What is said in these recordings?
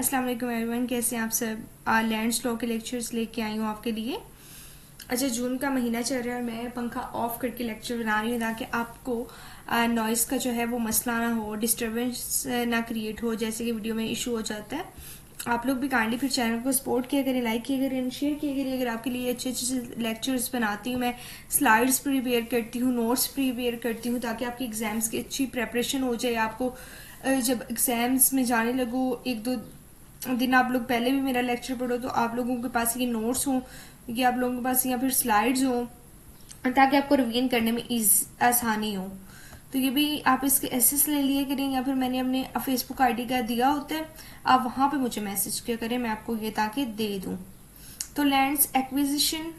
अस्सलाम वालेकुम एवरीवन, कैसे हैं आप सब। लैंड लॉ के लेक्चर्स लेके आई हूँ आपके लिए। अच्छा, जून का महीना चल रहा है और मैं पंखा ऑफ करके लेक्चर बना रही हूँ ताकि आपको नॉइस का जो है वो मसला ना हो, डिस्टर्बेंस ना क्रिएट हो, जैसे कि वीडियो में इशू हो जाता है। आप लोग भी काइंडली फिर चैनल को सपोर्ट किया करें, लाइक किया करें, शेयर किया करें। अगर आपके लिए अच्छे अच्छे लेक्चर्स बनाती हूँ, मैं स्लाइड्स प्रिपेयर करती हूँ, नोट्स प्रिपेयर करती हूँ ताकि आपके एग्जाम्स की अच्छी प्रेपरेशन हो जाए। आपको जब एग्जाम्स में जाने लगो एक दो दिन आप लोग पहले भी मेरा लेक्चर पढ़ो तो आप लोगों के पास ये नोट्स हों कि आप लोगों के पास या फिर स्लाइड्स हों ताकि आपको रिवीजन करने में आसानी हो। तो ये भी आप इसके एसेस ले लिए करें या फिर मैंने अपने फेसबुक आईडी का दिया होता है, आप वहां पे मुझे मैसेज किया करें, मैं आपको ये ताकि दे दूं। तो लैंड्स एक्विजिशन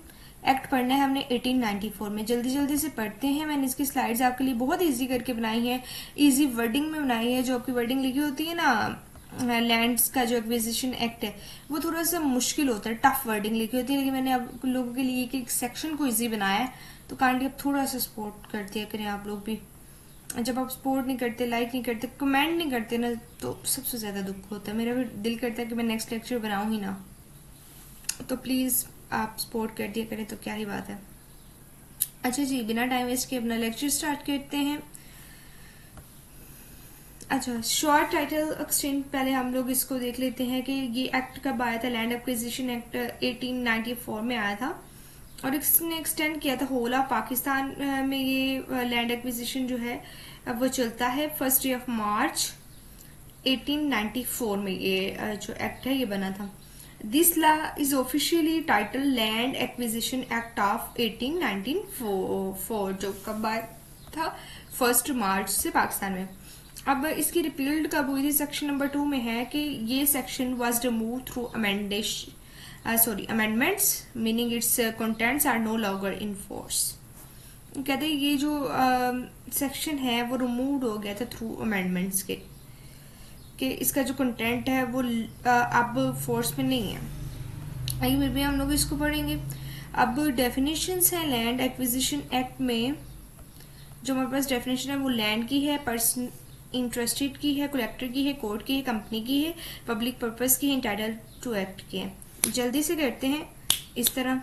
एक्ट पढ़ना है हमने 1894 में। जल्दी जल्दी से पढ़ते हैं। मैंने इसकी स्लाइड्स आपके लिए बहुत इजी करके बनाई है, इजी वर्डिंग में बनाई है। जो आपकी वर्डिंग लिखी होती है ना, लैंड्स का जो एक्विजिशन एक्ट है वो थोड़ा सा मुश्किल होता है, टफ वर्डिंग लिखी होती है, लेकिन मैंने आप लोगों के लिए एक सेक्शन को इजी बनाया है। तो काइंडली आप थोड़ा सा सपोर्ट कर दिया करें आप लोग भी। जब आप सपोर्ट नहीं करते, लाइक नहीं करते, कमेंट नहीं करते ना, तो सबसे ज्यादा दुख होता है। मेरा भी दिल करता है कि मैं नेक्स्ट लेक्चर बनाऊं ही ना। तो प्लीज आप सपोर्ट कर दिया करें तो क्या ही बात है। अच्छा जी, बिना टाइम वेस्ट के अपना लेक्चर स्टार्ट करते हैं। अच्छा, शॉर्ट टाइटल एक्सटेंड पहले हम लोग इसको देख लेते हैं कि ये एक्ट कब आया था। लैंड एक्विजिशन एक्ट 1894 में आया था और इसने एक्सटेंड किया था होल ऑफ पाकिस्तान में। ये लैंड एक्विजिशन जो है वो चलता है 1 मार्च 1894 में। ये जो एक्ट है ये बना था। This law is officially title land acquisition act of 1894 जो कब आया था 1 मार्च से पाकिस्तान में। अब इसकी रिपील्ड कब हुई थी, सेक्शन नंबर 2 में है कि ये section was remove through amendments meaning its contents are no longer in force. कहते हैं ये जो सेक्शन है वो रिमूव हो गया था थ्रू अमेंडमेंट्स के, कि इसका जो कंटेंट है वो अब फोर्स में नहीं है। आइए फिर भी हम लोग इसको पढ़ेंगे। अब डेफिनेशंस है लैंड एक्विजिशन एक्ट में। जो हमारे पास डेफिनेशन है वो लैंड की है, पर्सन इंटरेस्टेड की है, कलेक्टर की है, कोर्ट की है, कंपनी की है, पब्लिक पर्पस की है, इंटाइटल टू एक्ट की है। जल्दी से करते हैं इस तरह।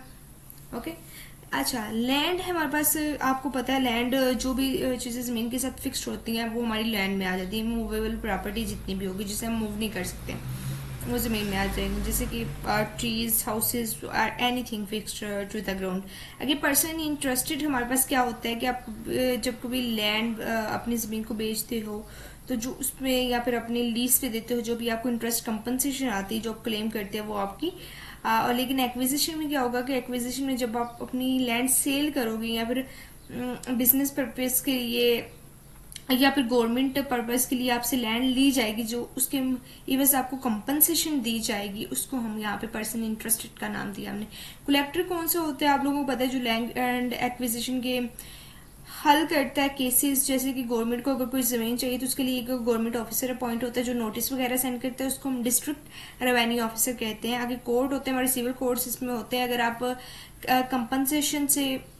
ओके, अच्छा, लैंड है हमारे पास। आपको पता है लैंड जो भी चीजें जमीन के साथ फिक्स्ड होती हैं वो हमारी लैंड में आ जाती है। मूवेबल प्रॉपर्टी जितनी भी होगी जिसे हम मूव नहीं कर सकते वो जमीन में आ जाएगी, जैसे कि trees, houses, anything fixed to the ground. अगर पर्सन इंटरेस्टेड हमारे पास क्या होता है कि आप जब कभी लैंड अपनी जमीन को बेचते हो तो जो उसमें या फिर अपने लीज पे देते हो, जो भी आपको इंटरेस्ट कंपनसेशन आती है जो आप क्लेम करते हैं वो आपकी। और लेकिन एक्विजिशन में क्या होगा कि एक्विजिशन में जब आप अपनी लैंड सेल करोगे या फिर बिजनेस पर्पस के लिए या फिर गवर्नमेंट पर्पस के लिए आपसे लैंड ली जाएगी, जो उसके इवज आपको कंपनसेशन दी जाएगी, उसको हम यहाँ पे पर्सन इंटरेस्टेड का नाम दिया हमने। कलेक्टर कौन से होते हैं आप लोगों को पता है, जो लैंड एंड एक्विजिशन के हल करता है केसेस। जैसे कि गवर्नमेंट को अगर कोई जमीन चाहिए तो उसके लिए एक गवर्नमेंट ऑफिसर अपॉइंट होता है जो नोटिस वगैरह सेंड करता है, उसको हम डिस्ट्रिक्ट रेवेन्यू ऑफिसर कहते हैं। आगे कोर्ट होते हैं हमारे, सिविल कोर्ट्स इसमें होते हैं। अगर आप कंपनसेशन से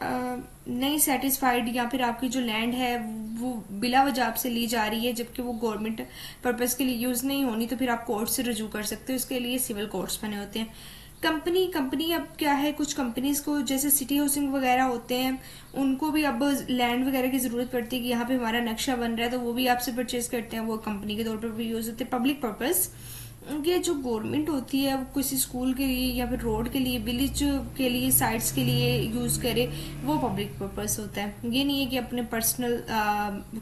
नहीं सेटिस्फाइड या फिर आपकी जो लैंड है वो बिला वजह आपसे ली जा रही है जबकि वो गवर्नमेंट पर्पस के लिए यूज नहीं होनी, तो फिर आप कोर्ट से रजू कर सकते हो। इसके लिए सिविल कोर्ट्स बने होते हैं। कंपनी अब क्या है, कुछ कंपनीज को जैसे सिटी हाउसिंग वगैरह होते हैं उनको भी अब लैंड वगैरह की जरूरत पड़ती है कि यहाँ पे हमारा नक्शा बन रहा है, तो वो भी आपसे परचेज करते हैं। वो कंपनी के तौर पर भी यूज होते हैं। पब्लिक पर्पस ये जो गवर्नमेंट होती है वो किसी स्कूल के लिए या फिर रोड के लिए, विलेज के लिए, साइट्स के लिए यूज करे, वो पब्लिक पर्पस होता है। ये नहीं है कि अपने पर्सनल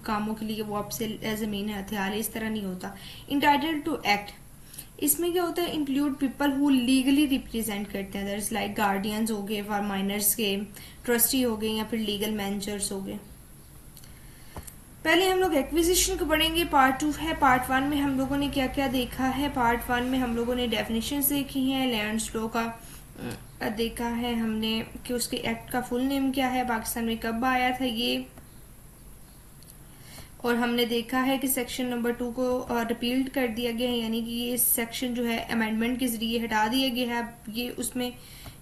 कामों के लिए वो आपसे जमीन हथियार है, इस तरह नहीं होता। इंटाइटल टू एक्ट, इसमें क्या होता है, include people who legally represent करते हैं, दैट्स लाइक गार्डियंस हो गए, फॉर माइनर्स के ट्रस्टी हो गए या फिर लीगल मैनेजर्स हो गए। पहले हम लोग एक्विजिशन को पढ़ेंगे। पार्ट 2 है। पार्ट 1 में हम लोगों ने क्या क्या देखा है। पार्ट 1 में हम लोगों ने डेफिनेशंस देखी हैं, लैंड लॉ का देखा है हमने कि उसके एक्ट का फुल नेम क्या है, पाकिस्तान में कब आया था ये, और हमने देखा है कि सेक्शन नंबर 2 को रिपील्ड कर दिया गया है, यानी कि ये सेक्शन जो है अमेंडमेंट के जरिए हटा दिया गया है। ये उसमें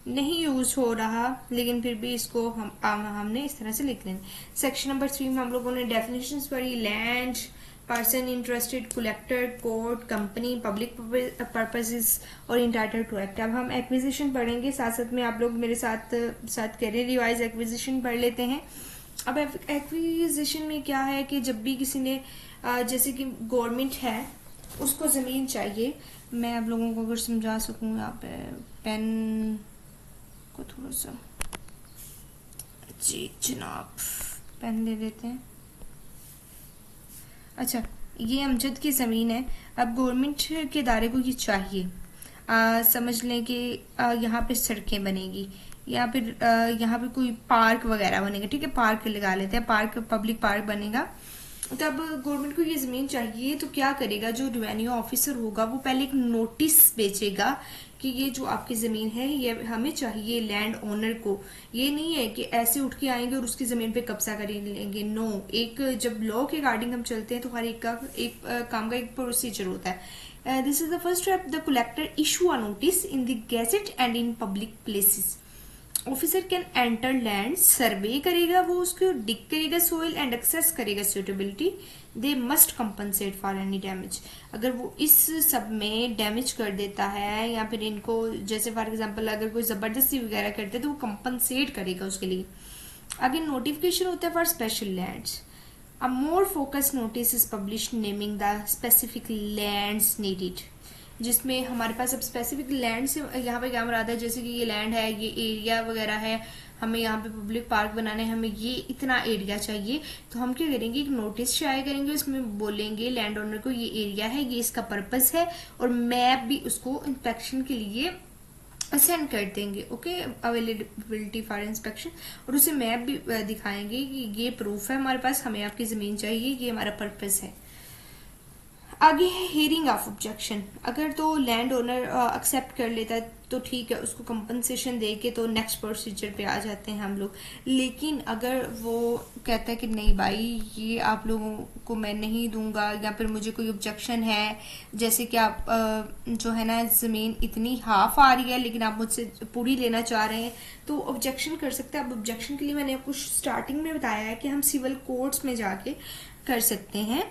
नहीं यूज हो रहा, लेकिन फिर भी इसको हमने इस तरह से लिख लेना। सेक्शन नंबर 3 में हम लोगों ने डेफिनेशंस पढ़ी। Land person interested, collector, court, company, public purposes और इंटाइटल्ड टू एक्ट। अब हम एक्विजिशन पढ़ेंगे, साथ साथ में आप लोग मेरे साथ साथ करें रिवाइज। एक्विजिशन पढ़ लेते हैं। अब एक्विजिशन में क्या है कि जब भी किसी ने जैसे कि गवर्नमेंट है उसको ज़मीन चाहिए, मैं आप लोगों को अगर समझा सकूँ यहाँ पे पेन को थोड़ा सा, जी जनाब पेन ले लेते हैं। अच्छा, ये अमजद की ज़मीन है। अब गवर्नमेंट के इदारे को ये चाहिए, समझ लें कि यहाँ पे सड़कें बनेगी या फिर यहाँ पे कोई पार्क वगैरह बनेगा, ठीक है, पार्क लगा लेते हैं, पार्क पब्लिक पार्क बनेगा। तब गवर्नमेंट को ये ज़मीन चाहिए तो क्या करेगा, जो रेवेन्यू ऑफिसर होगा वो पहले एक नोटिस बेचेगा कि ये जो आपकी ज़मीन है ये हमें चाहिए लैंड ओनर को। ये नहीं है कि ऐसे उठ के आएंगे और उसकी ज़मीन पे कब्जा कर लेंगे, नो। एक जब लॉ के अकॉर्डिंग हम चलते हैं तो हर एक काम का एक प्रोसीजर होता है। This is the first step, the collector issue a notice in the gazette and in public places. Officer can enter land, survey करेगा, वो उसको डिग करेगा सोइल एंड एक्सेस करेगा suitability. They must compensate for any damage. अगर वो इस सब में डैमेज कर देता है या फिर इनको जैसे फॉर एग्जांपल अगर कोई जबरदस्ती वगैरह करते हैं तो वो कंपनसेट करेगा उसके लिए। आगे नोटिफिकेशन होता है for special lands. A more focus notice is publish naming the specific lands needed, जिसमें हमारे पास अब स्पेसिफिक लैंड से यहाँ पे क्या मुराद है, जैसे कि ये लैंड है, ये एरिया वगैरह है, हमें यहाँ पे पब्लिक पार्क बनाना है, हमें ये इतना एरिया चाहिए, तो हम क्या करेंगे, एक नोटिस शाया करेंगे, उसमें बोलेंगे लैंड ओनर को ये एरिया है, ये इसका पर्पस है, और मैप भी उसको इंस्पेक्शन के लिए सेंड कर देंगे, ओके, अवेलेबिलिटी फॉर इंस्पेक्शन, और उसे मैप भी दिखाएंगे कि ये प्रूफ है हमारे पास, हमें आपकी जमीन चाहिए, ये हमारा पर्पस है। आगे है हियरिंग ऑफ ऑब्जेक्शन। अगर तो लैंड ओनर एक्सेप्ट कर लेता है तो ठीक है, उसको कंपनसेशन दे के तो नेक्स्ट प्रोसीजर पे आ जाते हैं हम लोग। लेकिन अगर वो कहता है कि नहीं भाई ये आप लोगों को मैं नहीं दूंगा, या फिर मुझे कोई ऑब्जेक्शन है, जैसे कि आप जो है ना ज़मीन इतनी हाफ आ रही है लेकिन आप मुझसे पूरी लेना चाह रहे हैं, तो ऑब्जेक्शन कर सकते हैं। अब ऑब्जेक्शन के लिए मैंने आपको स्टार्टिंग में बताया है कि हम सिविल कोर्ट्स में जाके कर सकते हैं।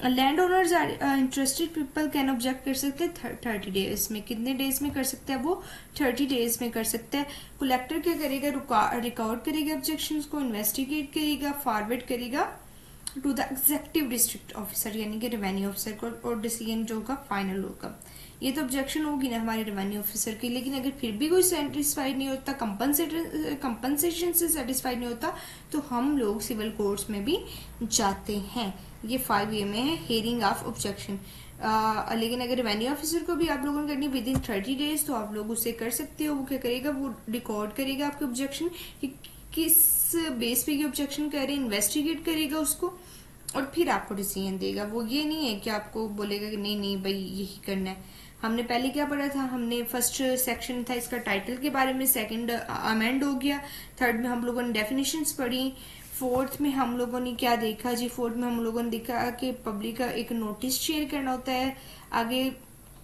Land owners are interested people can object कर सकते हैं 30 डेज में। कितने डेज में कर सकते हैं वो? 30 डेज में कर सकते हैं। कलेक्टर क्या करेगा, रिकॉर्ड करेगा ऑब्जेक्शन को, इन्वेस्टिगेट करेगा, फॉरवर्ड करेगा to the executive district officer यानी कि रेवेन्यू ऑफिसर को, और डिसीजन जो होगा फाइनल होगा। ये तो ऑब्जेक्शन होगी ना हमारे रेवेन्यू ऑफिसर की। लेकिन अगर फिर भी कोई सेटिस्फाइड नहीं होता, कंपनसेशन से सेटिस्फाइड नहीं होता, तो हम लोग सिविल कोर्ट्स में भी जाते हैं। ये 5A में है हियरिंग ऑफ ऑब्जेक्शन। लेकिन अगर रेवेन्यू ऑफिसर को भी आप लोगों ने करनी विद इन 30 डेज तो आप लोग उसे कर सकते हो। वो क्या करेगा, वो रिकॉर्ड करेगा आपके ऑब्जेक्शन, किस बेस पे ये ऑब्जेक्शन कर रहे हैं, इन्वेस्टिगेट करेगा उसको, और फिर आपको डिसीजन देगा। वो ये नहीं है कि आपको बोलेगा कि नहीं नहीं भाई यही करना है। हमने पहले क्या पढ़ा था, हमने फर्स्ट सेक्शन था इसका टाइटल के बारे में, सेकंड अमेंड हो गया, थर्ड में हम लोगों ने डेफिनेशंस पढ़ी, फोर्थ में हम लोगों ने क्या देखा जी, फोर्थ में हम लोगों ने देखा कि पब्लिक का एक नोटिस शेयर करना होता है। आगे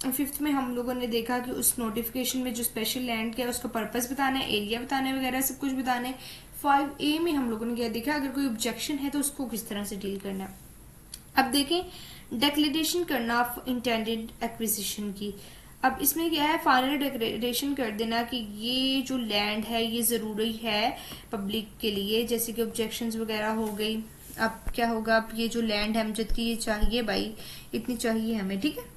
फिफ्थ में हम लोगों ने देखा कि उस नोटिफिकेशन में जो स्पेशल लैंड क्या है उसका पर्पस बताना है, एरिया बताना है, वगैरह सब कुछ बताना है। 5A में हम लोगों ने क्या देखा, अगर कोई ऑब्जेक्शन है तो उसको किस तरह से डील करना है। अब देखें डिक्लेरेशन करना ऑफ इंटेंडेड एक्विजिशन की। अब इसमें क्या है, फाइनल डिक्लेरेशन कर देना कि ये जो लैंड है ये जरूरी है पब्लिक के लिए, जैसे कि ऑब्जेक्शंस वगैरह हो गई। अब क्या होगा, अब ये जो लैंड है अमजद की ये चाहिए भाई, इतनी चाहिए हमें, ठीक है।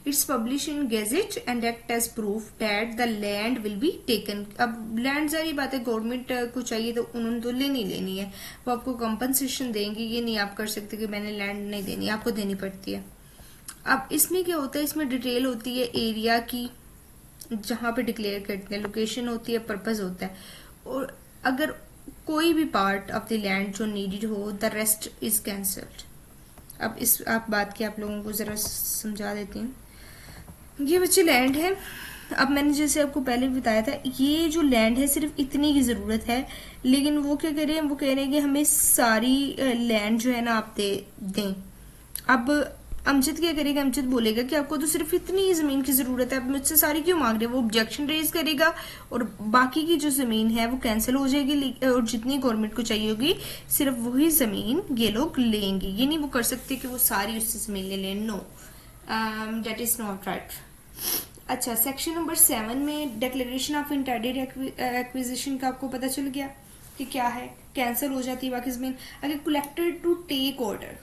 It's publish in gazette and act as proof that the land will be taken. अब लैंड सारी बात है, गवर्नमेंट को चाहिए तो उन्होंने तो लेनी है, वो आपको कंपनसेशन देंगे। ये नहीं आप कर सकते कि मैंने लैंड नहीं देनी, आपको देनी पड़ती है। अब इसमें क्या होता है, इसमें डिटेल होती है एरिया की जहां पे डिक्लेयर करते हैं, लोकेशन होती है, पर्पस होता है, और अगर कोई भी पार्ट ऑफ द लैंड जो नीडेड हो, द रेस्ट इज कैंसल्ड। अब इस आप बात की आप लोगों को जरा समझा देती हूँ। ये बच्चे लैंड है। अब मैंने जैसे आपको पहले भी बताया था, ये जो लैंड है सिर्फ इतनी की जरूरत है, लेकिन वो क्या कह रहे हैं, वो कह रहे हैं कि हमें सारी लैंड जो है ना आप दें। अब अमजद क्या करेगा, अमजद बोलेगा कि आपको तो सिर्फ इतनी ही जमीन की जरूरत है, आप मुझसे सारी क्यों मांग रहे हो। वो ऑब्जेक्शन रेज करेगा और बाकी की जो जमीन है वो कैंसिल हो जाएगी, और जितनी गवर्नमेंट को चाहिए होगी सिर्फ वही जमीन ये लोग लेंगे। ये नहीं वो कर सकते कि वो सारी उससे जमीन ले लें, no, that is not right. अच्छा, सेक्शन नंबर 7 में डिक्लेरेशन ऑफ इंटेंडेड एक्विजिशन का आपको पता चल गया कि क्या है, कैंसिल हो जाती है बाकी जमीन। अगर collector to take order,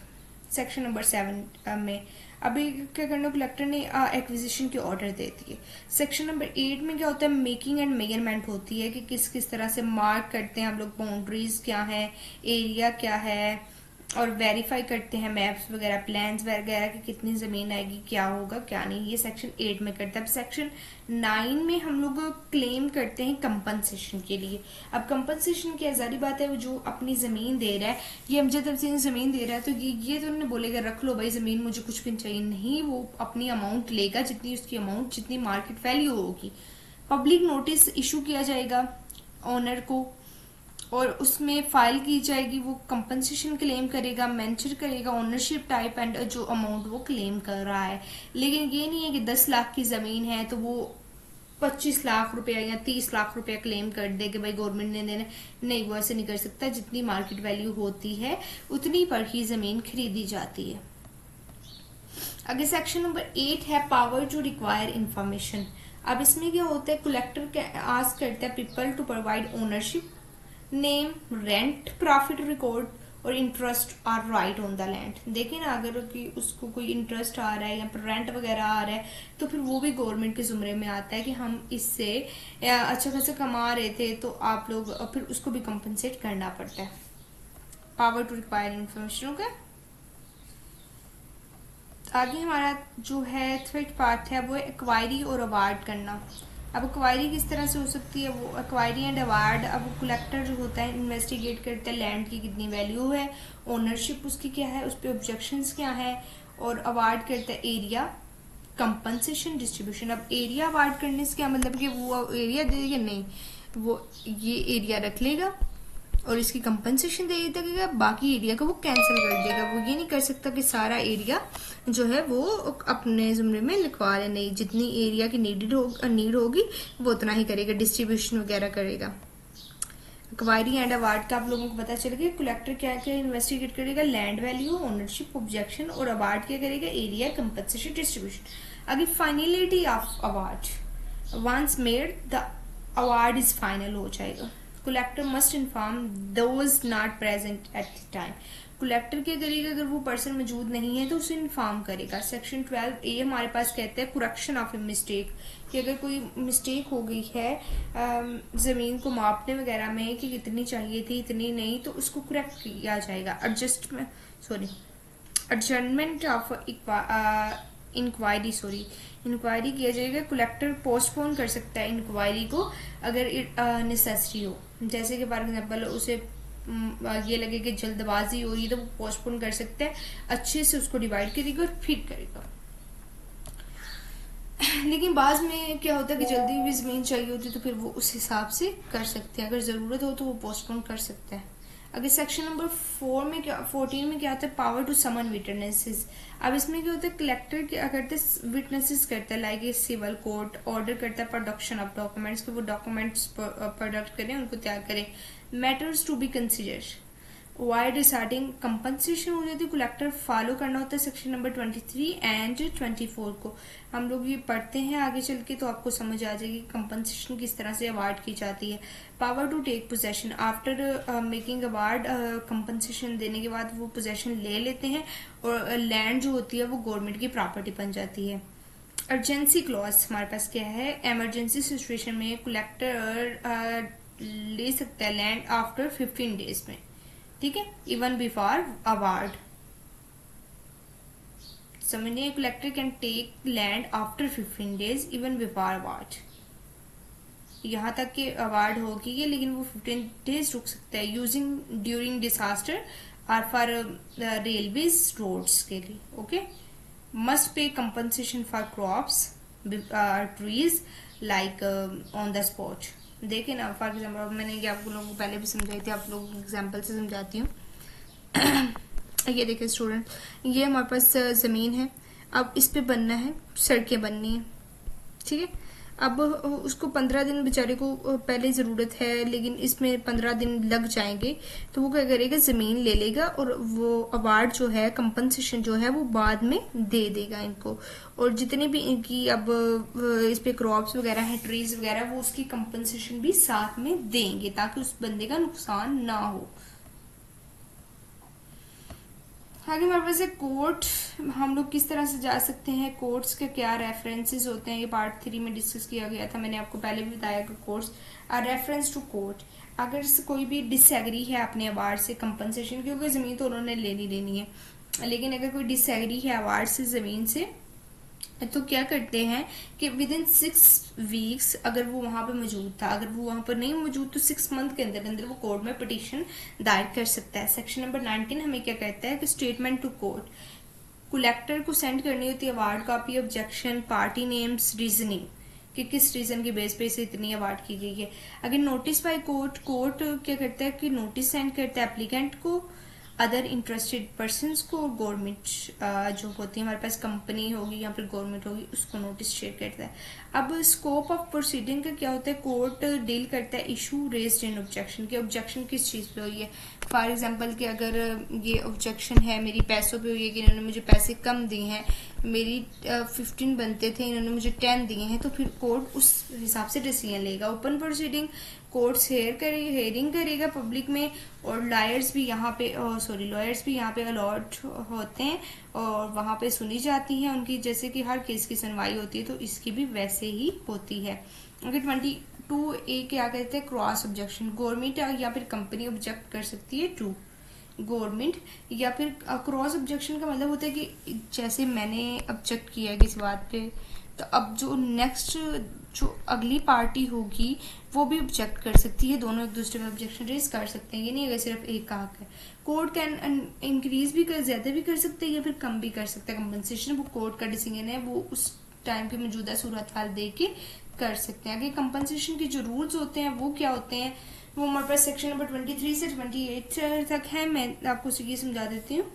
section number 7 में अभी क्या करना, कलेक्टर ने एक्विजिशन के ऑर्डर दे दिए। सेक्शन नंबर 8 में क्या होता है, मेकिंग एंड मेजरमेंट होती है कि किस किस तरह से मार्क करते हैं हम लोग, बाउंड्रीज क्या है, एरिया क्या है, और वेरीफाई करते हैं मैप्स वगैरह, प्लान्स वगैरह कि कितनी जमीन आएगी, क्या होगा क्या नहीं, ये सेक्शन 8 में करता है। अब सेक्शन 9 में हम लोग क्लेम करते हैं कंपनसेशन के लिए। अब कंपनसेशन की आजादी बात है, वो जो अपनी जमीन दे रहा है, ये अमजद अफसीन जमीन दे रहा है तो ये तो उन्होंने बोलेगा रख लो भाई जमीन, मुझे कुछ भी चाहिए नहीं, वो अपनी अमाउंट लेगा, जितनी उसकी अमाउंट, जितनी मार्केट वैल्यू होगी। पब्लिक नोटिस इशू किया जाएगा ऑनर को और उसमें फाइल की जाएगी, वो कंपनसेशन क्लेम करेगा, मेंशन करेगा ओनरशिप टाइप एंड जो अमाउंट वो क्लेम कर रहा है। लेकिन ये नहीं है कि 10 लाख की जमीन है तो वो 25 लाख रुपया या 30 लाख रुपया क्लेम कर दे कि भाई गवर्नमेंट ने देना, नहीं, वो ऐसे नहीं कर सकता। जितनी मार्केट वैल्यू होती है उतनी पर ही जमीन खरीदी जाती है। आगे सेक्शन नंबर 8 है पावर टू रिक्वायर इंफॉर्मेशन। अब इसमें क्या होता है, कलेक्टर आस्क करता है people to provide ownership, name, rent, profit record और interest or right on the land. देखिए ना, अगर कि उसको कोई इंटरेस्ट आ रहा है या फिर रेंट वगैरह आ रहा है तो फिर वो भी गवर्नमेंट के जुमरे में आता है कि हम इससे अच्छा खासा कमा रहे थे तो आप लोग, फिर उसको भी कंपनसेट करना पड़ता है। Power to require information. Okay, आगे हमारा जो है थर्ड पार्ट है वो है एक्वायरी और अवार्ड करना। अब एक्वायरी किस तरह से हो सकती है, वो एक्वायरी एंड अवार्ड, अब कलेक्टर जो होता है इन्वेस्टिगेट करता है लैंड की कितनी वैल्यू है, ओनरशिप उसकी क्या है, उस पर ऑब्जेक्शंस क्या है, और अवार्ड करता है एरिया, कंपनसेशन, डिस्ट्रीब्यूशन। अब एरिया अवार्ड करने से क्या मतलब कि वो एरिया दे देगा, नहीं, वो ये एरिया रख लेगा और इसकी कंपनसेशन दे देगा, बाकी एरिया को वो कैंसिल कर देगा। वो ये नहीं कर सकता कि सारा एरिया जो है वो अपने जुमरे में लिखवा ले, नहीं, जितनी एरिया की नीड होगी वो उतना ही करेगा, डिस्ट्रीब्यूशन वगैरह करेगा। एक्वायरी एंड अवार्ड का आप लोगों को पता चल गया। कलेक्टर क्या क्या इन्वेस्टिगेट करेगा, लैंड वैल्यू, ओनरशिप, ऑब्जेक्शन, और अवार्ड क्या करेगा, एरिया, कंपनसेशन, डिस्ट्रीब्यूशन। आगे finality of award, once made the award is final हो जाएगा। Collector must inform those not present at the time. Collector क्या करेगा, अगर वो पर्सन मौजूद नहीं है तो उसे इन्फॉर्म करेगा। सेक्शन 12A हमारे पास कहते हैं कुरेक्शन ऑफ ए मिस्टेक, कि अगर कोई मिस्टेक हो गई है जमीन को मापने वगैरह में कि कितनी चाहिए थी इतनी नहीं, तो उसको करेक्ट किया जाएगा। एडजस्टमेंट ऑफ इंक्वायरी किया जाएगा। कलेक्टर पोस्टपोन कर सकता है इंक्वायरी को अगर नेसेसरी हो, जैसे कि फॉर एग्जांपल उसे ये लगे कि जल्दबाजी हो रही है तो वो पोस्टपोन कर सकता है, अच्छे से उसको डिवाइड करेगा और फिर करेगा। लेकिन बाद में क्या होता है कि जल्दी भी जमीन चाहिए होती है तो फिर वो उस हिसाब से कर सकते हैं, अगर जरूरत हो तो वो पोस्टपोन कर सकता है। अगर सेक्शन नंबर 14 में क्या होता है, पावर टू समन विटनेसेस। अब इसमें क्या होता है, कलेक्टर क्या करते हैं, विटनेसेस करता है, like a civil court, order करता है प्रोडक्शन ऑफ डॉक्यूमेंट्स, कि वो डॉक्यूमेंट्स प्रोडक्ट करें, उनको तैयार करें। Matters to be consider while deciding, compensation हो जाती है, कलेक्टर फॉलो करना होता है सेक्शन नंबर 23 एंड 24 को। हम लोग ये पढ़ते हैं आगे चल के तो आपको समझ आ जाएगी कंपनसेशन किस तरह से अवार्ड की जाती है। Power to take possession, after making award, compensation देने के बाद वो पोजेशन ले लेते हैं और लैंड जो होती है वो गवर्नमेंट की प्रॉपर्टी बन जाती है। अर्जेंसी क्लॉज हमारे पास क्या है, एमरजेंसी सिचुएशन में कलेक्टर ले सकता है लैंड आफ्टर 15 डेज में, ठीक है, इवन बिफोर अवार्ड। समझिए, collector can take land after 15 days even before award, यहाँ तक कि अवार्ड होगी ये, लेकिन वो 15 डेज रुक सकता है, यूजिंग ड्यूरिंग डिसास्टर और फॉर रेलवेज रोड्स के लिए। Okay, must pay compensation for crops, trees like on the spot. देखिए ना, फॉर एग्जाम्पल मैंने ये आप लोगों को पहले भी समझाई थी, आप लोगों को एग्जाम्पल से समझाती हूँ। ये देखिए स्टूडेंट, ये हमारे पास ज़मीन है, अब इस पे बनना है, सड़कें बननी है, ठीक है। अब उसको 15 दिन बेचारे को पहले ज़रूरत है, लेकिन इसमें 15 दिन लग जाएंगे, तो वो क्या करेगा, ज़मीन ले लेगा और वो अवार्ड जो है, कंपनसेशन जो है, वो बाद में दे देगा इनको। और जितनी भी इनकी अब इस पे क्रॉप्स वगैरह हैं, ट्रीज वगैरह, वो उसकी कंपनसेशन भी साथ में देंगे ताकि उस बंदे का नुकसान ना हो। आगे हमारे पास है कोर्ट। हम लोग किस तरह से जा सकते हैं, कोर्ट्स के क्या रेफरेंसेस होते हैं, ये पार्ट 3 में डिस्कस किया गया था, मैंने आपको पहले भी बताया कि courts are reference to court. अगर कोई भी डिसएग्री है अपने अवार्ड से कंपनसेशन, क्योंकि ज़मीन तो उन्होंने लेनी है, लेकिन अगर कोई डिसएग्री है अवार्ड से, ज़मीन से, तो क्या करते हैं कि विद इन 6 वीक्स, अगर वो वहां पे मौजूद था, अगर वो वहां पर नहीं मौजूद, तो 6 मंथ के अंदर अंदर वो कोर्ट में पिटीशन दायर कर सकता है। सेक्शन नंबर 19 हमें क्या कहता है कि स्टेटमेंट टू कोर्ट, कलेक्टर को सेंड करनी होती है award copy, objection, party names, reasoning कि किस रीजन के बेस पे से इतनी अवार्ड की गई है। अगर नोटिस बाय कोर्ट, कोर्ट क्या करता है कि नोटिस सेंड करता है एप्लीकेंट को, अदर इंटरेस्टेड पर्सन्स को, गवर्नमेंट जो होती है हमारे पास, कंपनी होगी या फिर गवर्नमेंट होगी, उसको नोटिस शेयर करता है। अब स्कोप ऑफ प्रोसीडिंग का क्या होता है, कोर्ट डील करता है इशू रेज्ड इन ऑब्जेक्शन, कि ऑब्जेक्शन किस चीज़ पे हुई है। फॉर एग्जांपल कि अगर ये ऑब्जेक्शन है मेरी पैसों पे हुई है कि इन्होंने मुझे पैसे कम दिए हैं, मेरी 15 बनते थे, इन्होंने मुझे 10 दिए हैं, तो फिर कोर्ट उस हिसाब से डिसीजन लेगा। ओपन प्रोसीडिंग, कोर्ट हेयरिंग करेगा पब्लिक में, और लॉयर्स भी यहाँ पे लॉयर्स भी यहाँ पे अलॉट होते हैं और वहाँ पे सुनी जाती हैं उनकी, जैसे कि हर केस की सुनवाई होती है, तो इसकी भी वैसे ही होती है। अगर 22A क्या कहते हैं, क्रॉस ऑब्जेक्शन, गवर्नमेंट या फिर कंपनी ऑब्जेक्ट कर सकती है टू गवर्नमेंट, या फिर क्रॉस ऑब्जेक्शन का मतलब होता है कि जैसे मैंने ऑब्जेक्ट किया है किसी बात पे, तो अब जो नेक्स्ट जो अगली पार्टी होगी वो भी ऑब्जेक्ट कर सकती है, दोनों एक दूसरे में ऑब्जेक्शन रेज कर सकते हैं, ये नहीं अगर सिर्फ एक का हक है। कोर्ट कैन इंक्रीज भी कर, ज्यादा भी कर सकते हैं या फिर कम भी कर सकते हैं कंपनसेशन, वो कोर्ट का डिसीजन है, वो उस टाइम की मौजूदा सूरत हाल देख के कर सकते हैं। आगे कंपनसेशन के जो रूल्स होते हैं वो क्या होते हैं, वो हमारे पास सेक्शन नंबर 23 से 28 तक है, मैं आपको ये समझा देती हूँ।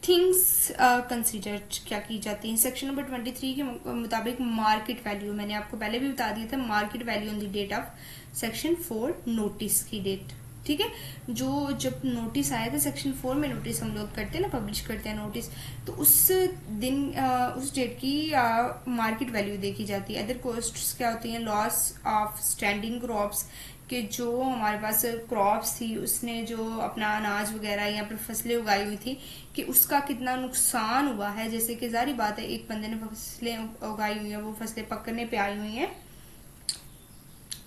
थिंग्स कंसिडर्ड क्या की जाती हैं, सेक्शन नंबर 23 के मुताबिक मार्केट वैल्यू, मैंने आपको पहले भी बता दिया था, market value on the date of section 4 notice की डेट, ठीक है। जो जब नोटिस आया था सेक्शन 4 में, नोटिस हम लोग करते हैं ना, पब्लिश करते हैं नोटिस, तो उस दिन उस डेट की मार्केट वैल्यू देखी जाती है। अदर कॉस्ट्स क्या होती हैं, लॉस ऑफ स्टैंडिंग क्रॉप्स, कि जो हमारे पास क्रॉप्स थी, उसने जो अपना अनाज वगैरह या फिर फसलें उगाई हुई थी, कि उसका कितना नुकसान हुआ है। जैसे कि जारी बात है, एक बंदे ने फसलें उगाई हुई हैं, वो फसलें पकने पे आई हुई हैं,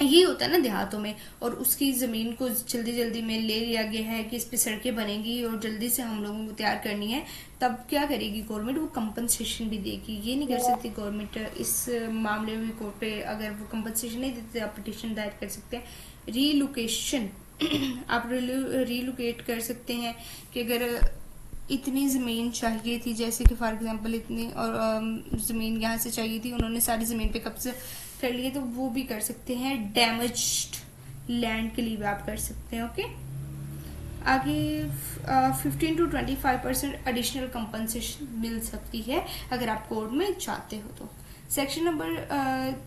ये होता है ना देहातों में, और उसकी जमीन को जल्दी जल्दी में ले लिया गया है कि इस पे सड़कें बनेंगी और जल्दी से हम लोगों को तैयार करनी है, तब क्या करेगी गवर्नमेंट, वो कंपनसेशन भी देगी। ये नहीं कर सकती गवर्नमेंट इस मामले में कोर्ट पे, अगर वो कंपनसेशन नहीं देते आप पिटीशन दायर कर सकते हैं। रीलोकेशन आप रीलोकेट कर सकते हैं कि अगर इतनी ज़मीन चाहिए थी, जैसे कि फॉर एग्जांपल इतनी और ज़मीन यहाँ से चाहिए थी, उन्होंने सारी ज़मीन पे कब्जा कर लिए, तो वो भी कर सकते हैं। डैमेज्ड लैंड के लिए भी आप कर सकते हैं, ओके। आगे 15 to 25% एडिशनल कंपनसेशन मिल सकती है अगर आप कोर्ट में चाहते हो तो। सेक्शन नंबर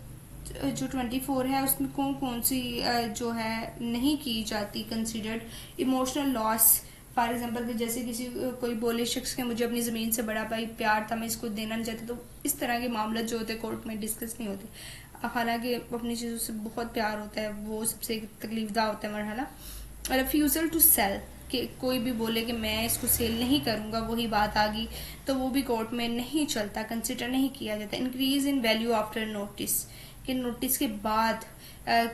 जो 24 है उसमें कौन कौन सी जो है नहीं की जाती considered, emotional loss, for example जैसे किसी कोई बोले शख्स के मुझे अपनी ज़मीन से बड़ा भाई प्यार था, मैं इसको देना नहीं चाहती, तो इस तरह के मामला जो होते हैं कोर्ट में डिस्कस नहीं होते। हालांकि अपनी चीज़ों से बहुत प्यार होता है, वो सबसे तकलीफदा होता है मरहला। रिफ्यूज़ल टू सेल, कि कोई भी बोले कि मैं इसको सेल नहीं करूंगा, वही बात आ गई, तो वो भी कोर्ट में नहीं चलता, कंसिडर नहीं किया जाता। Increase in value after notice, कि नोटिस के बाद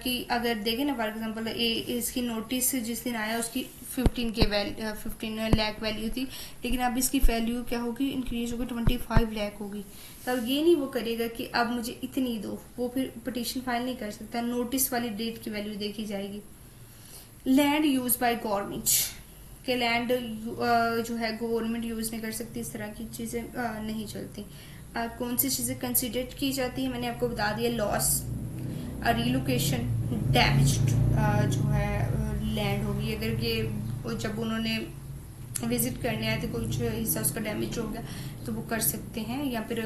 कि अगर देखें ना फॉर एग्जांपल इसकी नोटिस जिस दिन आया उसकी 15 लाख वैल्यू थी, लेकिन अब इसकी वैल्यू क्या होगी, इंक्रीज होगी, 25 लाख होगी। तब ये नहीं वो करेगा कि अब मुझे इतनी दो, वो फिर पिटीशन फाइल नहीं कर सकता, नोटिस वाली डेट की वैल्यू देखी जाएगी। लैंड यूज बाय गवर्नमेंट, के लैंड जो है गवर्नमेंट यूज नहीं कर सकती, इस तरह की चीजें नहीं चलती। कौन सी चीजें कंसिडर की जाती है मैंने आपको बता दिया, लॉस, रिलोकेशन, डैमेज्ड जो है लैंड होगी, अगर ये जब उन्होंने विजिट करने आए थे, कुछ हिस्सा उसका डैमेज हो गया तो वो कर सकते हैं, या फिर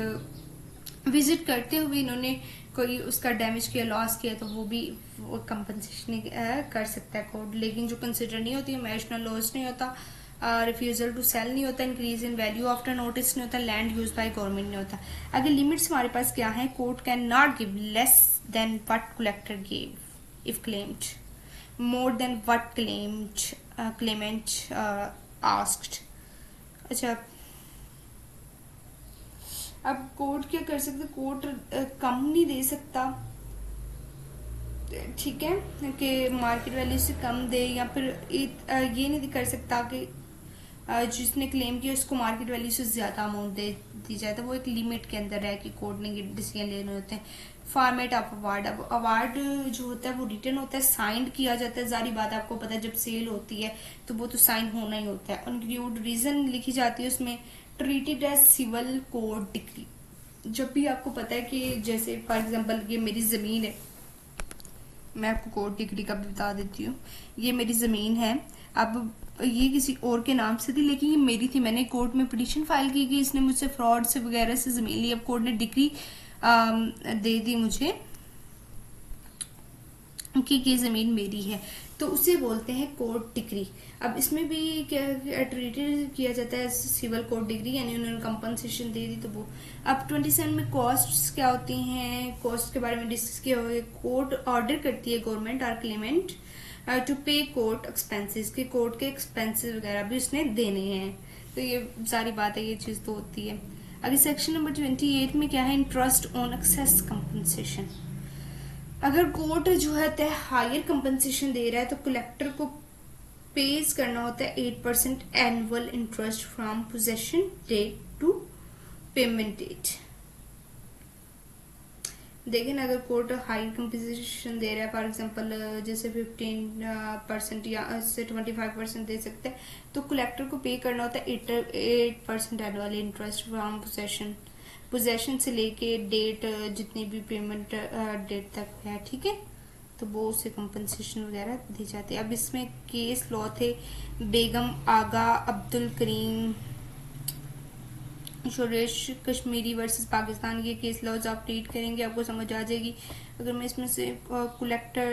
विजिट करते हुए इन्होंने कोई उसका डैमेज किया, लॉस किया, तो वो भी वो कंपनसेशन कर सकता है कोर्ट। लेकिन जो कंसिडर नहीं होती, इमोशनल लॉस नहीं होता, रिफ्यूजल टू सेल नहीं होता, increase in value after notice नहीं होता, लैंड यूज बाय गवर्नमेंट नहीं होता। अगर लिमिट्स हमारे पास क्या है, court can not give less than what collector give if claimed, more than what Clement asked. अच्छा, अब कोर्ट क्या कर सकते, कोर्ट कम नहीं दे सकता, ठीक है, कि मार्केट वैल्यू से कम दे, या फिर ये नहीं कर सकता कि जिसने क्लेम किया उसको मार्केट वैल्यू से ज्यादा अमाउंट दे दी जाए। तो वो एक लिमिट के अंदर है कि कोर्ट ने डिसीजन लेने होते हैं। फॉर्मेट ऑफ अवार्ड, अब अवार्ड जो होता है वो रिटर्न होता है, साइन किया जाता है। जारी बात है, आपको पता है जब सेल होती है तो वो तो साइन होना ही होता है। इंक्लूड रीजन लिखी जाती है उसमें, treated as civil court decree. जब भी आपको पता है कि जैसे फॉर एग्जाम्पल ये मेरी जमीन है, मैं आपको कोर्ट डिग्री का भी बता देती हूँ, ये मेरी जमीन है, अब ये किसी और के नाम से थी लेकिन ये मेरी थी, मैंने कोर्ट में पिटीशन फाइल की कि इसने मुझसे फ्रॉड से वगैरह से जमीन ली, अब कोर्ट ने डिग्री दे दी मुझे कि ये जमीन मेरी है, तो उसे बोलते हैं कोर्ट डिग्री। अब इसमें भी क्या ट्रीटेड किया जाता है सिविल कोर्ट डिग्री, यानी उन्होंने कंपनसेशन दे दी तो वो। अब 27 में कॉस्ट्स क्या होती हैं, कॉस्ट के बारे में डिस्कस किया हुआ है। कोर्ट ऑर्डर करती है गवर्नमेंट और क्लेमेंट टू पे कोर्ट एक्सपेंसेस, के कोर्ट के एक्सपेंसेस वगैरह भी उसने देने हैं, तो ये सारी बात है, ये चीज तो होती है। अगर सेक्शन नंबर 28 में क्या है, इंटरेस्ट ऑन एक्सेस कंपनसेशन। अगर कोर्ट जो है हायर कंपनसेशन दे रहा है तो कलेक्टर को पेज करना होता है 8% annual interest from possession date to payment date. देखें, अगर कोर्ट हाई कंपनसेशन दे रहा है, फॉर एग्जांपल जैसे 15% या 25% दे सकते हैं, तो कलेक्टर को पे करना होता है 8% एनुअल इंटरेस्ट फ्रॉम पोजेशन से लेके डेट, जितनी भी पेमेंट डेट तक है, ठीक है, तो वो उसे कंपनसेशन वगैरह दी जाती है। अब इसमें केस लॉ थे, बेगम आगा अब्दुल करीम सुरेश कश्मीरी वर्सेस पाकिस्तान, ये केस लॉज आप रीड करेंगे आपको समझ आ जाएगी। अगर मैं इसमें से कलेक्टर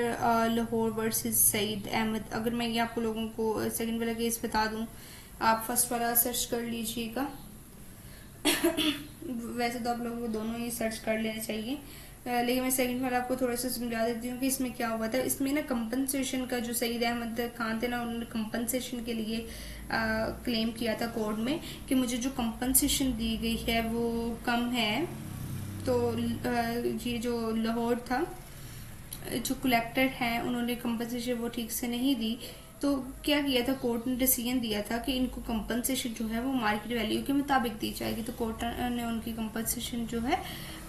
लाहौर वर्सेस सईद अहमद, अगर मैं ये आपको लोगों को सेकंड वाला केस बता दूं, आप फर्स्ट वाला सर्च कर लीजिएगा। वैसे तो आप लोगों को दोनों ही सर्च कर लेने चाहिए, लेकिन मैं सेकंड वाला आपको थोड़ा सा समझा देती हूँ कि इसमें क्या हुआ था। इसमें ना कंपनसेशन का, जो सईद अहमद खान थे ना, उन्होंने कंपनसेशन के लिए क्लेम किया था कोर्ट में कि मुझे जो कंपनसेशन दी गई है वो कम है। तो ये जो लाहौर था, जो कलेक्टर हैं, उन्होंने कंपनसेशन वो ठीक से नहीं दी, तो क्या किया था, कोर्ट ने डिसीजन दिया था कि इनको कंपनसेशन जो है वो मार्केट वैल्यू के मुताबिक दी जाएगी। तो कोर्ट ने उनकी कंपनसेशन जो है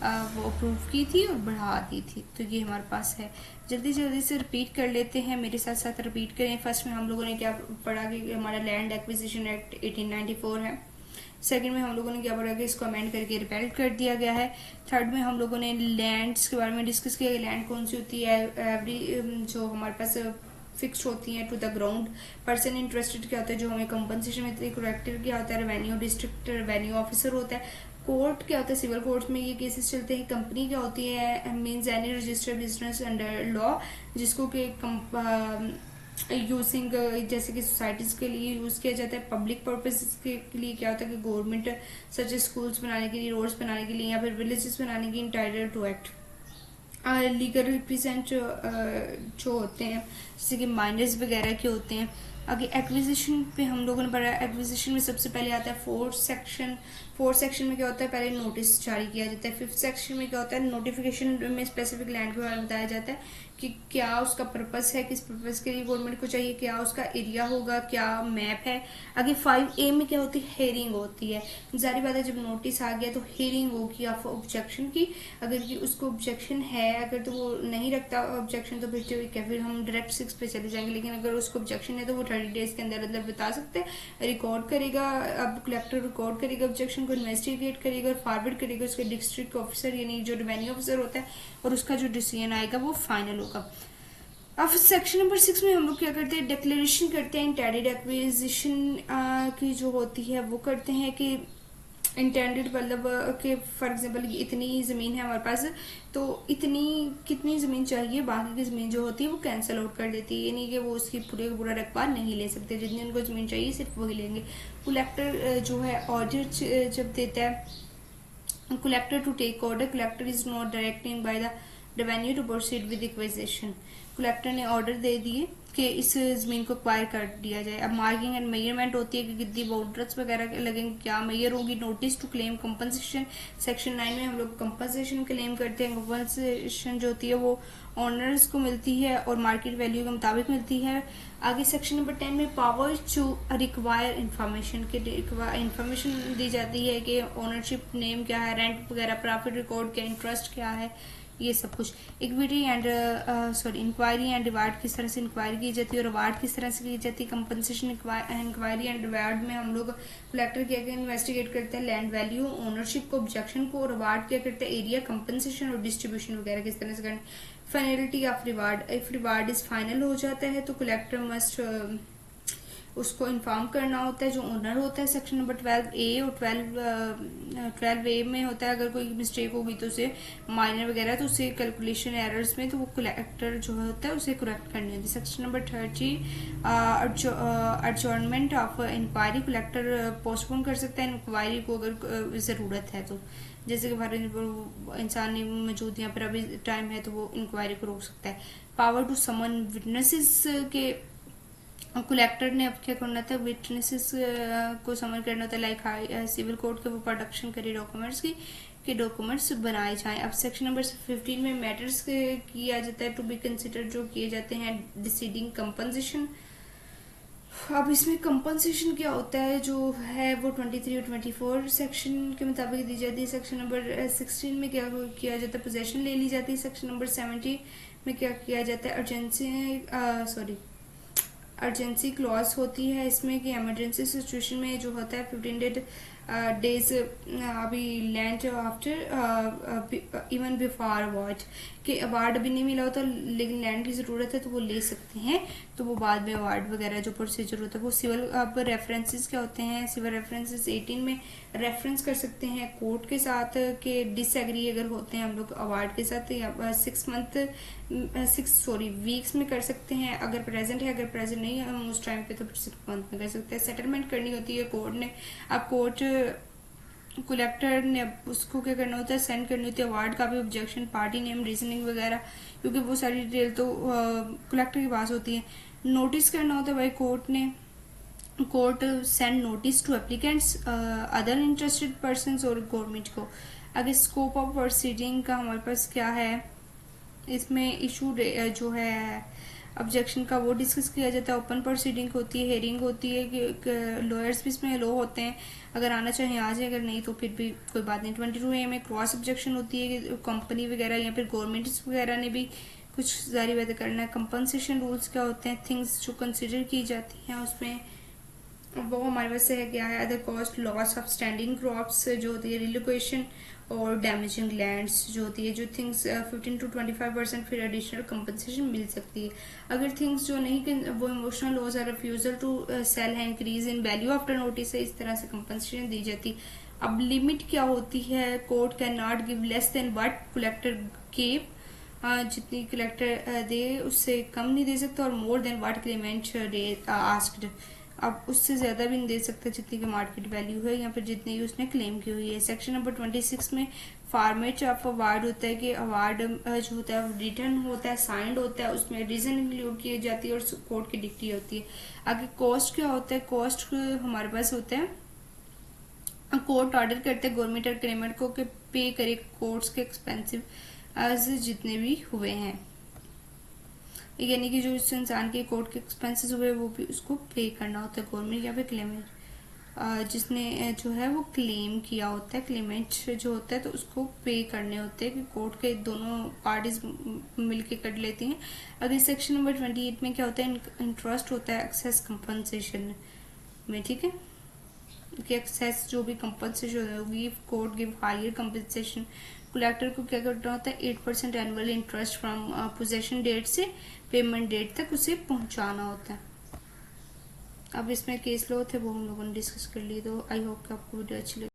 वो अप्रूव की थी और बढ़ा दी थी। तो ये हमारे पास है, जल्दी जल्दी से रिपीट कर लेते हैं, मेरे साथ साथ रिपीट करें। फर्स्ट में हम लोगों ने क्या पढ़ा कि हमारा लैंड एक्विजिशन एक्ट 1894 है। सेकंड में हम लोगों ने क्या पढ़ा कि इसको अमेंड करके रिपेल कर दिया गया है। थर्ड में हम लोगों ने लैंड्स के बारे में डिस्कस किया, लैंड कौन सी होती है, एवरी जो हमारे पास फिक्स्ड होती है to the ground. Person interested क्या होता है, जो हमें कंपनसेशन में, कलेक्टर क्या होता है, रेवेन्यू डिस्ट्रिक्ट रेवेन्यू ऑफिसर होता है। कोर्ट क्या होता है, सिविल कोर्ट में ये केसेस चलते हैं। कंपनी क्या होती है, means any registered business under law, जिसको कि यूजिंग जैसे कि सोसाइटीज के लिए यूज किया जाता है। पब्लिक पर्पज के लिए क्या होता है कि गवर्नमेंट सच स्कूल्स बनाने के लिए, रोड्स बनाने के लिए, या फिर विलेजेस बनाने के लिए entitled to act. Legal represent जो होते हैं, जैसे कि माइनर्स वगैरह के होते हैं। आगे एक्विजिशन पे हम लोगों ने पढ़ा। एक्विजिशन में सबसे पहले आता है फोर्थ सेक्शन में क्या होता है, पहले नोटिस जारी किया जाता है। फिफ्थ सेक्शन में क्या होता है, नोटिफिकेशन में स्पेसिफिक लैंड के बारे में बताया जाता है कि क्या उसका पर्पस है, किस पर्पस के लिए गवर्नमेंट को चाहिए, क्या उसका एरिया होगा, क्या मैप है। आगे 5A में क्या होती है, हेयरिंग होती है। जारी बात है, जब नोटिस आ गया तो हेयरिंग होगी आप ऑब्जेक्शन की। अगर कि उसको ऑब्जेक्शन है, अगर तो वो नहीं रखता ऑब्जेक्शन, तो फिर हम डायरेक्ट 6 पे चले जाएंगे। लेकिन अगर उसको ऑब्जेक्शन है तो वो 30 डेज के अंदर अंदर बता सकते हैं। रिकॉर्ड करेगा, अब कलेक्टर रिकॉर्ड करेगा ऑब्जेक्शन को, इन्वेस्टिगेट करेगा और फॉरवर्ड करेगा उसके डिस्ट्रिक्ट ऑफिसर, यानी जो रेवेन्यू ऑफिसर होता है, और उसका जो डिसीजन आएगा वो फाइनल होगा। अब सेक्शन नंबर 6 में हम लोग क्या करते हैं, डिक्लेरेशन करते हैं इंटेंडेड एक्विजिशन की जो होती है वो करते हैं कि इंटेंडेड मतलब कि फॉर एग्जांपल इतनी ज़मीन है हमारे पास, तो इतनी कितनी ज़मीन चाहिए, बाकी की ज़मीन जो होती है वो कैंसिल आउट कर देती है, यानी कि वो उसकी पूरे पूरा रकबा नहीं ले सकते, जितनी उनको ज़मीन चाहिए सिर्फ वही लेंगे। कलेक्टर जो है ऑर्डर जब देता है, collector to take order, collector is not directing by the revenue to proceed with acquisition. Collector ने ऑर्डर दे दिए कि इस जमीन को एक्वायर कर दिया जाए। अब मार्किंग एंड मेजरमेंट होती है कि कितनी बाउंड्रीज वगैरह लगेंगे, क्या मेजर होगी। Notice to claim compensation, section 9 में हम लोग कंपनसेशन क्लेम करते हैं। कंपनसेशन जो होती है वो ऑनर्स को मिलती है और मार्केट वैल्यू के मुताबिक मिलती है। आगे सेक्शन नंबर 10 में पावर टू रिक्वायर इंफॉर्मेशन के इंफॉर्मेशन दी जाती है कि ओनरशिप नेम क्या है, रेंट वगैरह, प्रॉफिट रिकॉर्ड क्या, इंटरेस्ट क्या है, ये सब कुछ। Equity and inquiry and reward किस तरह से इंक्वायरी की जाती है और रिवार्ड किस तरह से की जाती है। कंपनसेशन, इंक्वायरी एंड रिवार्ड में हम लोग कलेक्टर क्या क्या इन्वेस्टिगेट करते हैं, लैंड वैल्यू, ओनरशिप को, ऑब्जेक्शन को। रिवार्ड क्या करते हैं, एरिया, कंपनसेशन और डिस्ट्रीब्यूशन वगैरह किस तरह से करना। Finality of reward, if reward is final हो जाता है तो कलेक्टर मस्ट उसको इन्फॉर्म करना होता है जो ओनर होता है। सेक्शन नंबर 12A और 12A में होता है अगर कोई मिस्टेक होगी तो उसे माइनर वगैरह तो उसे कैलकुलेशन एरर्स में तो वो कलेक्टर जो होता है उसे करेक्ट करनी होती है। Section number 30 adjournment of inquiry, collector postpone कर सकता है इंक्वायरी को अगर ज़रूरत है तो, जैसे कि फॉर एग्जाम्पल इंसान मौजूद यहाँ पर अभी टाइम है तो वो इंक्वायरी को रोक सकता है। पावर टू समन विटनेसेस के कलेक्टर ने अब क्या करना था, विटनेसेस को समन करना था, लाइक सिविल कोर्ट के वो प्रोडक्शन करे डॉक्यूमेंट्स की के डॉक्यूमेंट्स बनाए जाएं। अब सेक्शन नंबर 15 में मैटर्स किया जाता है टू बी कंसिडर जो किए जाते हैं डिसीडिंग कंपनसेशन। अब इसमें कंपनसेशन क्या होता है जो है वो 23 और 24 सेक्शन के मुताबिक दी जाती है। सेक्शन नंबर 16 में क्या किया जाता है, पोजेशन ले ली जाती है। सेक्शन नंबर 70 में क्या किया जाता है, अर्जेंसी क्लॉज होती है इसमें कि इमरजेंसी सिचुएशन में जो होता है 15 डेज अभी land after even before award कि अवार्ड अभी नहीं मिला होता लेकिन लैंड की ज़रूरत है तो वो ले सकते हैं, तो वो बाद में अवार्ड वगैरह जो प्रोसीजर होता है वो सिविल। अब रेफरेंसेस क्या होते हैं, सिविल रेफरेंसेस 18 में रेफरेंस कर सकते हैं कोर्ट के साथ के डिसएग्री अगर होते हैं हम लोग अवार्ड के साथ, या 6 वीक्स में कर सकते हैं अगर प्रेजेंट है, अगर प्रेजेंट नहीं है हम उस टाइम पे तो 6 मंथ में कर सकते हैं। सेटलमेंट करनी होती है कोर्ट ने। अब कोर्ट कलेक्टर ने उसको क्या करना होता है, सेंड करनी होती है अवार्ड का भी, ऑब्जेक्शन, पार्टी नेम, रीजनिंग वगैरह, क्योंकि वो सारी डिटेल तो कलेक्टर के पास होती है। नोटिस करना होता है भाई court send notice to applicants, other interested persons और गवर्नमेंट को। अगर स्कोप ऑफ प्रोसीडिंग का हमारे पास क्या है, इसमें इशू जो है ऑब्जेक्शन का वो डिस्कस किया जाता है। ओपन प्रोसीडिंग होती है, हेयरिंग होती है कि लॉयर्स भी इसमें लो होते हैं, अगर आना चाहें आ जाए, अगर नहीं तो फिर भी कोई बात नहीं। 22A में क्रॉस ऑब्जेक्शन होती है कि कंपनी वगैरह या फिर गवर्नमेंट वगैरह ने भी कुछ जारी बातें करना है। कंपनसेशन रूल्स क्या होते हैं, थिंग्स जो कंसिडर की जाती हैं उसमें वो हमारे पास है क्या है, other cost, loss of standing crops जो होती है, रिलोकेशन और डैमेजिंग लैंड्स जो होती है, जो थिंग्स 15 to 25% फिर एडिशनल कंपनसेशन मिल सकती है। अगर थिंग्स जो नहीं वो इमोशनल लॉस और रिफ्यूजल टू सेल है, increase in value after notice है, इस तरह से कंपनसेशन दी जाती है। अब लिमिट क्या होती है, court can not give less than what collector give, जितनी कलेक्टर दे उससे कम नहीं दे सकता, और more than what Clement asked, अब उससे ज्यादा भी नहीं दे सकता जितनी की मार्केट वैल्यू है या फिर जितनी उसने क्लेम की हुई है। सेक्शन नंबर 26 में फॉर्मेट ऑफ अवार्ड होता है कि अवार्ड जो होता है रिटर्न होता है, साइंड होता है, उसमें रीजन इंक्लूड की जाती है और कोर्ट की डिक्टी होती है। आगे कॉस्ट क्या होता है, कॉस्ट हमारे पास होता है कोर्ट ऑर्डर करते हैं गवर्नमेंट और क्लेमेंट को कि पे करे कोर्ट्स के एक्सपेंसिव जितने भी हुए हैं, यानी कि जो इस इंसान के कोर्ट के एक्सपेंसेस हुए वो भी उसको पे करना होता है गवर्नमेंट या फिर क्लेमेंट जिसने जो है वो क्लेम किया होता है, क्लेमेंट जो होता है तो उसको पे करने होते हैं कि कोर्ट के दोनों पार्टीज मिलके कर लेती हैं। अगर सेक्शन नंबर 28 में क्या होता है, इंटरेस्ट होता है एक्सेस कंपनसेशन में, ठीक है, कि एक्सेस जो भी कंपनसेशन होगी court give higher compensation. Collector को क्या करना होता है 8% annual interest from possession date से पेमेंट डेट तक उसे पहुंचाना होता है। अब इसमें केस लो थे वो हम लोगों ने डिस्कस कर लिए। तो आई होप कि आपको वीडियो अच्छी लगी।